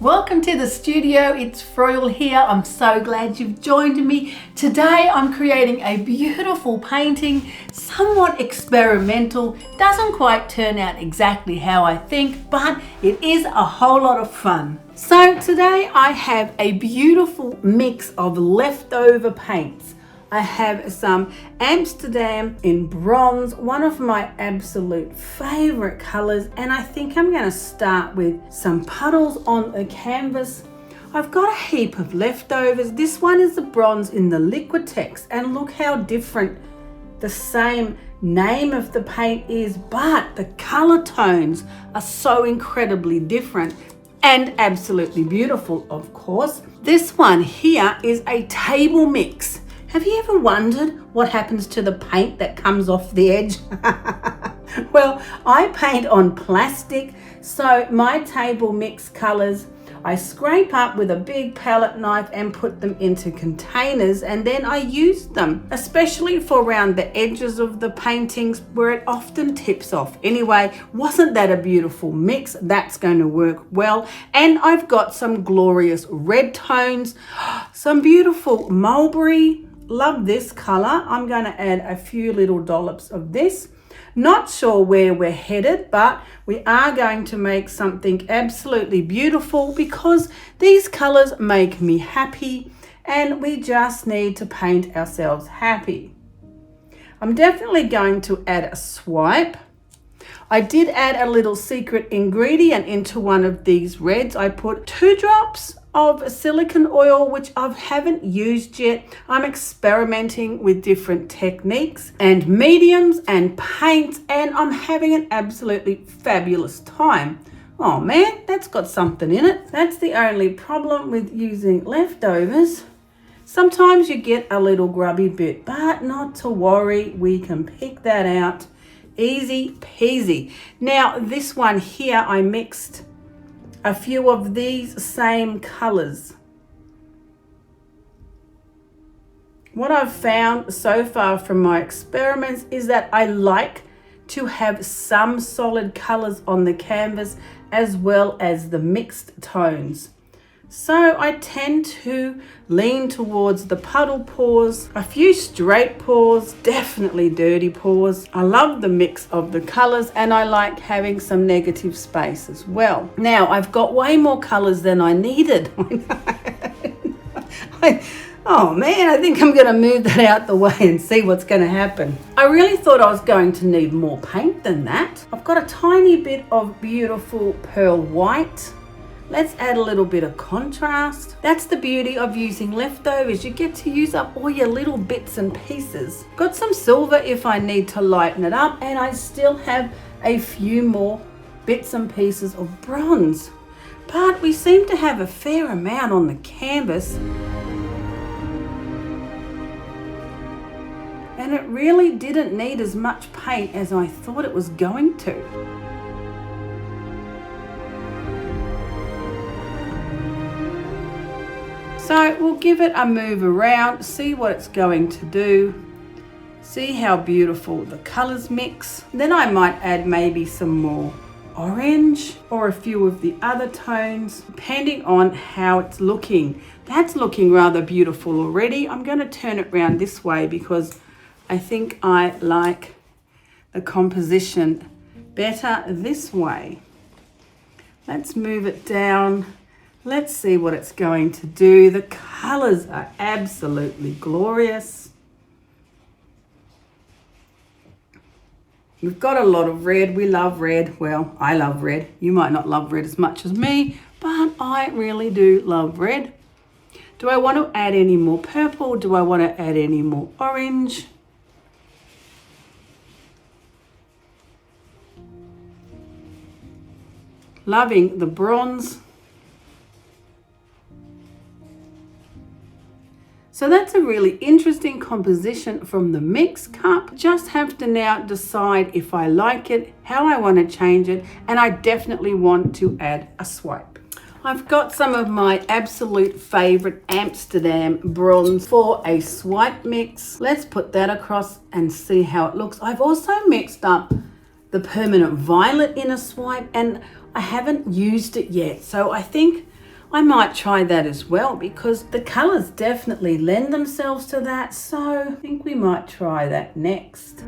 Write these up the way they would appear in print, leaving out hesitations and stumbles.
Welcome to the studio. It's Froyle here. I'm so glad you've joined me. Today I'm creating a beautiful painting, somewhat experimental. Doesn't quite turn out exactly how I think, but it is a whole lot of fun. So today I have a beautiful mix of leftover paints. I have some Amsterdam in bronze, one of my absolute favorite colors, and I think I'm going to start with some puddles on the canvas. I've got a heap of leftovers. This one is the bronze in the Liquitex, and look how different the same name of the paint is, but the color tones are so incredibly different and absolutely beautiful, of course. This one here is a table mix. Have you ever wondered what happens to the paint that comes off the edge? Well, I paint on plastic, so my table mix colors, I scrape up with a big palette knife and put them into containers, and then I use them, especially for around the edges of the paintings where it often tips off. Anyway, wasn't that a beautiful mix? That's going to work well. And I've got some glorious red tones, some beautiful mulberry. Love this color. I'm going to add a few little dollops of this. Not sure where we're headed, but we are going to make something absolutely beautiful because these colors make me happy and we just need to paint ourselves happy. I'm definitely going to add a swipe. I did add a little secret ingredient into one of these reds. I put 2 drops of silicone oil, which I haven't used yet. I'm experimenting with different techniques and mediums and paints, and I'm having an absolutely fabulous time. Oh man, that's got something in it. That's the only problem with using leftovers. Sometimes you get a little grubby bit, but not to worry, we can pick that out. Easy peasy. Now this one here, I mixed a few of these same colors. What I've found so far from my experiments is that I like to have some solid colors on the canvas as well as the mixed tones. So I tend to lean towards the puddle pours, a few straight pours, definitely dirty pours. I love the mix of the colors and I like having some negative space as well. Now I've got way more colors than I needed. Oh man, I think I'm going to move that out the way and see what's going to happen. I really thought I was going to need more paint than that. I've got a tiny bit of beautiful pearl white. Let's add a little bit of contrast. That's the beauty of using leftovers. You get to use up all your little bits and pieces. Got some silver if I need to lighten it up, and I still have a few more bits and pieces of bronze. But we seem to have a fair amount on the canvas. And it really didn't need as much paint as I thought it was going to. So we'll give it a move around, see what it's going to do, see how beautiful the colors mix. Then I might add maybe some more orange or a few of the other tones, depending on how it's looking. That's looking rather beautiful already. I'm going to turn it around this way because I think I like the composition better this way. Let's move it down. Let's see what it's going to do. The colors are absolutely glorious. We've got a lot of red. We love red. Well, I love red. You might not love red as much as me, but I really do love red. Do I want to add any more purple? Do I want to add any more orange? Loving the bronze. So that's a really interesting composition from the mix cup. Just have to now decide if I like it, how I want to change it, and I definitely want to add a swipe. I've got some of my absolute favorite Amsterdam bronze for a swipe mix. Let's put that across and see how it looks. I've also mixed up the permanent violet in a swipe and I haven't used it yet. So I think I might try that as well because the colors definitely lend themselves to that. So I think we might try that next.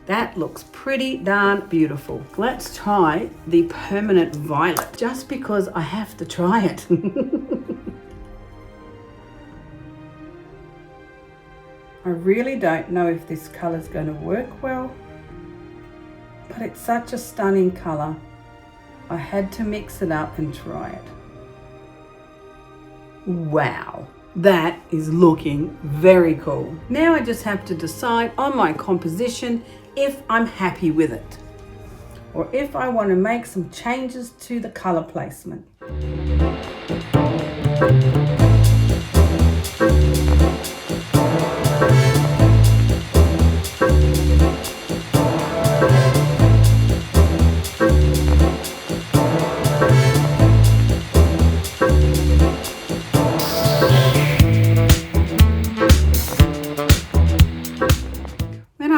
That looks pretty darn beautiful. Let's try the permanent violet just because I have to try it. I really don't know if this color is going to work well, but it's such a stunning color. I had to mix it up and try it. Wow, that is looking very cool. Now I just have to decide on my composition if I'm happy with it, or if I want to make some changes to the color placement.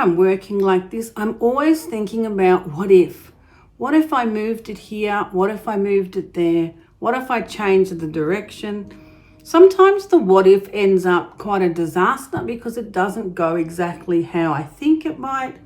I'm working like this, I'm always thinking about what if. What if I moved it here? What if I moved it there? What if I changed the direction? Sometimes the what if ends up quite a disaster because it doesn't go exactly how I think it might,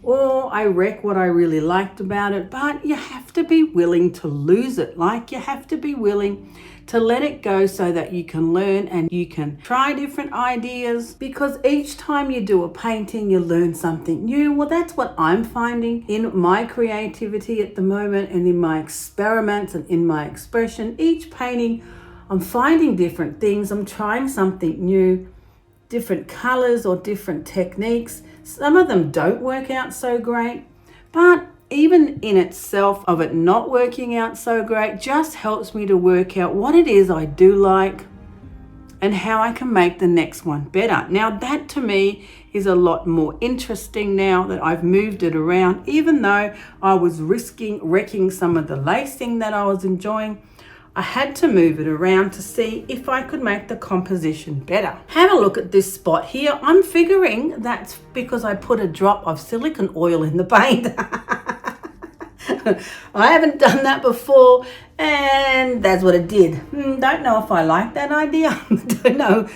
or I wreck what I really liked about it. But you have to be willing to lose it. Like, you have to be willing to let it go so that you can learn and you can try different ideas, because each time you do a painting, you learn something new. Well, that's what I'm finding in my creativity at the moment, and in my experiments and in my expression. Each painting, I'm finding different things. I'm trying something new, different colors or different techniques. Some of them don't work out so great, but even in itself of it not working out so great just helps me to work out what it is I do like and how I can make the next one better. Now that to me is a lot more interesting now that I've moved it around. Even though I was risking wrecking some of the lacing that I was enjoying, I had to move it around to see if I could make the composition better. Have a look at this spot here. I'm figuring that's because I put a drop of silicone oil in the paint. I haven't done that before, and that's what it did. Don't know if I like that idea. Don't know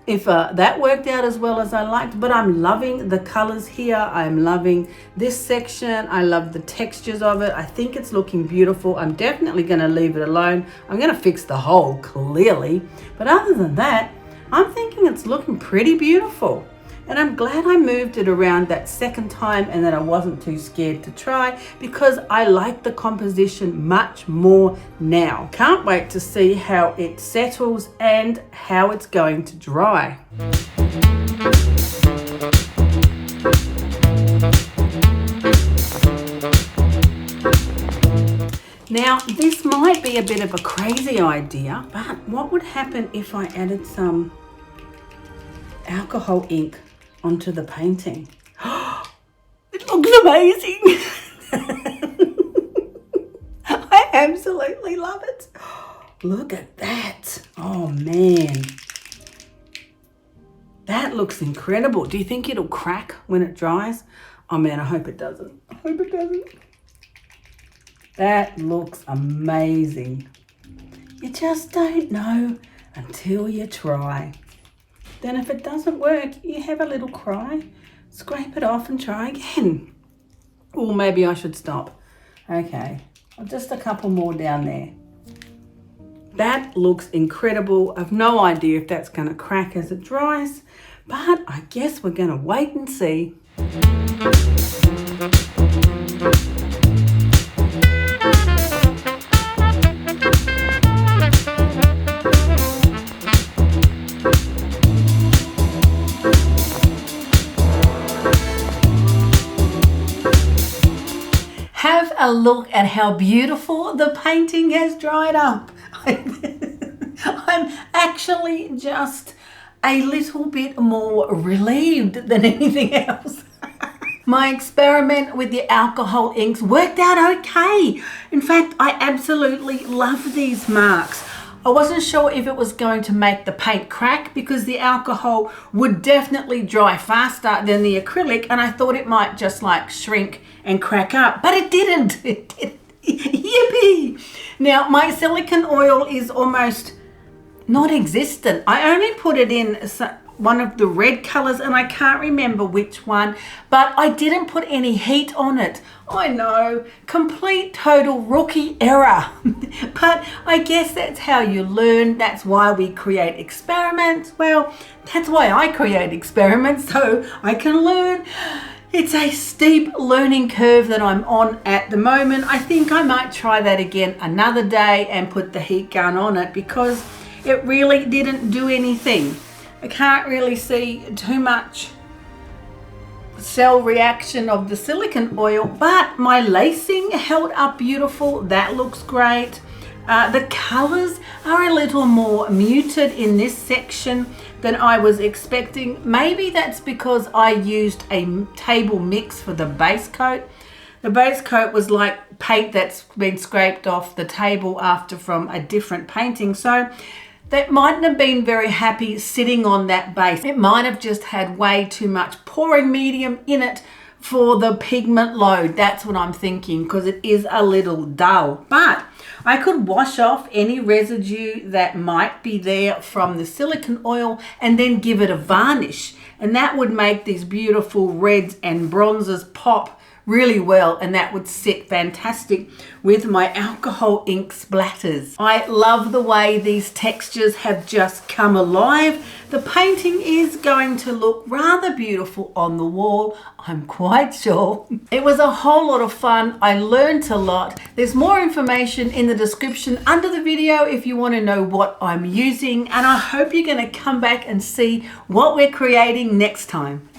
if that worked out as well as I liked, but I'm loving the colors here. I'm loving this section. I love the textures of it. I think it's looking beautiful. I'm definitely going to leave it alone. I'm going to fix the hole clearly, but other than that, I'm thinking it's looking pretty beautiful. And I'm glad I moved it around that second time and that I wasn't too scared to try, because I like the composition much more now. Can't wait to see how it settles and how it's going to dry. Now, this might be a bit of a crazy idea, but what would happen if I added some alcohol ink onto the painting? It looks amazing. I absolutely love it. Look at that. Oh man, that looks incredible. Do you think it'll crack when it dries? Oh man, I hope it doesn't. I hope it doesn't. That looks amazing. You just don't know until you try. Then if it doesn't work, you have a little cry, scrape it off and try again. Or maybe I should stop. Okay, just a couple more down there. That looks incredible. I've no idea if that's going to crack as it dries, but I guess we're going to wait and see. Have a look at how beautiful the painting has dried up. I'm actually just a little bit more relieved than anything else. My experiment with the alcohol inks worked out okay. In fact, I absolutely love these marks. I wasn't sure if it was going to make the paint crack because the alcohol would definitely dry faster than the acrylic, and I thought it might just like shrink and crack up, but it didn't. It didn't. Yippee! Now my silicone oil is almost non-existent. I only put it in one of the red colors and I can't remember which one, but I didn't put any heat on it. I know, complete total rookie error. But I guess that's how you learn. That's why we create experiments. Well, that's why I create experiments, so I can learn. It's a steep learning curve that I'm on at the moment. I think I might try that again another day and put the heat gun on it because it really didn't do anything. I can't really see too much cell reaction of the silicone oil, but my lacing held up beautiful. That looks great. The colors are a little more muted in this section than I was expecting. Maybe that's because I used a table mix for the base coat. The base coat was like paint that's been scraped off the table from a different painting. So that mightn't have been very happy sitting on that base. It might have just had way too much pouring medium in it for the pigment load. That's what I'm thinking, because it is a little dull. But I could wash off any residue that might be there from the silicone oil and then give it a varnish. And that would make these beautiful reds and bronzes pop really well, and that would sit fantastic with my alcohol ink splatters. I love the way these textures have just come alive. The painting is going to look rather beautiful on the wall, I'm quite sure. It was a whole lot of fun. I learned a lot. There's more information in the description under the video if you want to know what I'm using, and I hope you're going to come back and see what we're creating next time.